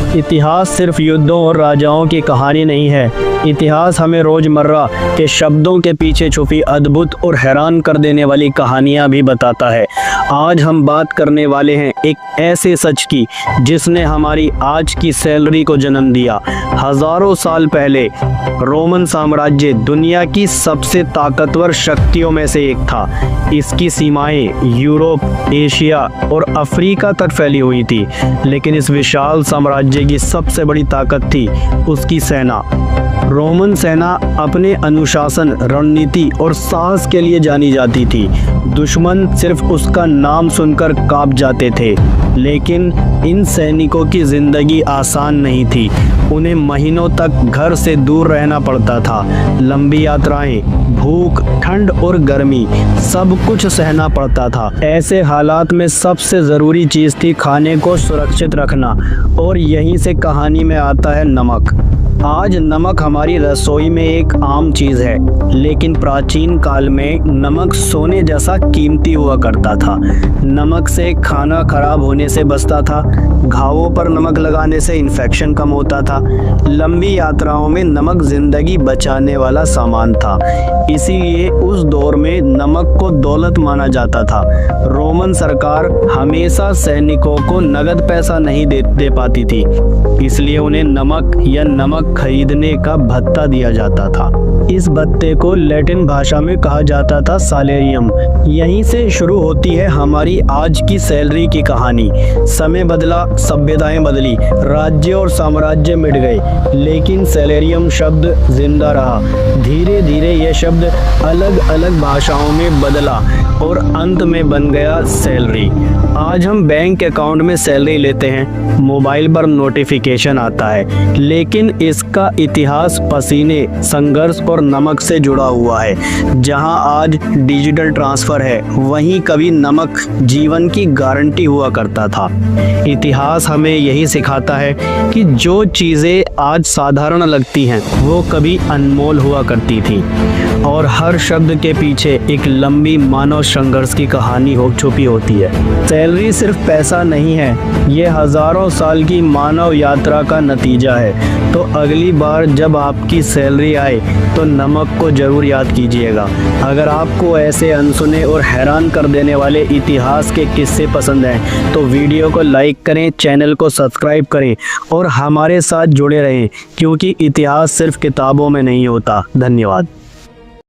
इतिहास सिर्फ युद्धों और राजाओं की कहानी नहीं है। इतिहास हमें रोज़मर्रा के शब्दों के पीछे छुपी अद्भुत और हैरान कर देने वाली कहानियाँ भी बताता है। आज हम बात करने वाले हैं एक ऐसे सच की जिसने हमारी आज की सैलरी को जन्म दिया। हज़ारों साल पहले रोमन साम्राज्य दुनिया की सबसे ताकतवर शक्तियों में से एक था। इसकी सीमाएं यूरोप, एशिया और अफ्रीका तक फैली हुई थी, लेकिन इस विशाल साम्राज्य की सबसे बड़ी ताकत थी उसकी सेना। रोमन सेना अपने अनुशासन, रणनीति और साहस के लिए जानी जाती थी। दुश्मन सिर्फ उसका नाम सुनकर कांप जाते थे। लेकिन इन सैनिकों की जिंदगी आसान नहीं थी। उन्हें महीनों तक घर से दूर रहना पड़ता था। लंबी यात्राएं, भूख, ठंड और गर्मी सब कुछ सहना पड़ता था। ऐसे हालात में सबसे ज़रूरी चीज़ थी खाने को सुरक्षित रखना, और यहीं से कहानी में आता है नमक। आज नमक हमारी रसोई में एक आम चीज़ है, लेकिन प्राचीन काल में नमक सोने जैसा कीमती हुआ करता था। नमक से खाना खराब होने से बचता था, घावों पर नमक लगाने से इन्फेक्शन कम होता था। लंबी यात्राओं में नमक जिंदगी बचाने वाला सामान था। इसीलिए उस दौर में नमक को दौलत माना जाता था। रोमन सरकार हमेशा सैनिकों को नगद पैसा नहीं दे पाती थी, इसलिए उन्हें नमक या नमक खरीदने का भत्ता दिया जाता था। इस भत्ते को लैटिन भाषा में कहा जाता था सालेरियम। यहीं से शुरू होती है हमारी आज की सैलरी की कहानी। समय बदला, सभ्यताएं बदली, राज्य और साम्राज्य मिट गए, लेकिन सैलेरियम शब्द जिंदा रहा। धीरे धीरे यह शब्द अलग अलग भाषाओं में बदला और अंत में बन गया सैलरी। आज हम बैंक अकाउंट में सैलरी लेते हैं, मोबाइल पर नोटिफिकेशन आता है, लेकिन इसका इतिहास पसीने, संघर्ष और नमक से जुड़ा हुआ है। जहां आज डिजिटल ट्रांसफर है, वहीं कभी नमक जीवन की गारंटी हुआ करता था। इतिहास हमें यही सिखाता है कि जो चीज़ें आज साधारण लगती हैं, वो कभी अनमोल हुआ करती थी, और हर शब्द के पीछे एक लंबी मानव संघर्ष की कहानी छुपी होती है। सैलरी सिर्फ पैसा नहीं है, ये हज़ारों साल की मानव यात्रा का नतीजा है। तो अगली बार जब आपकी सैलरी आए तो नमक को ज़रूर याद कीजिएगा। अगर आपको ऐसे अनसुने और हैरान कर देने वाले इतिहास के किस्से पसंद हैं तो वीडियो को लाइक करें, चैनल को सब्सक्राइब करें और हमारे साथ जुड़े रहें, क्योंकि इतिहास सिर्फ किताबों में नहीं होता। धन्यवाद।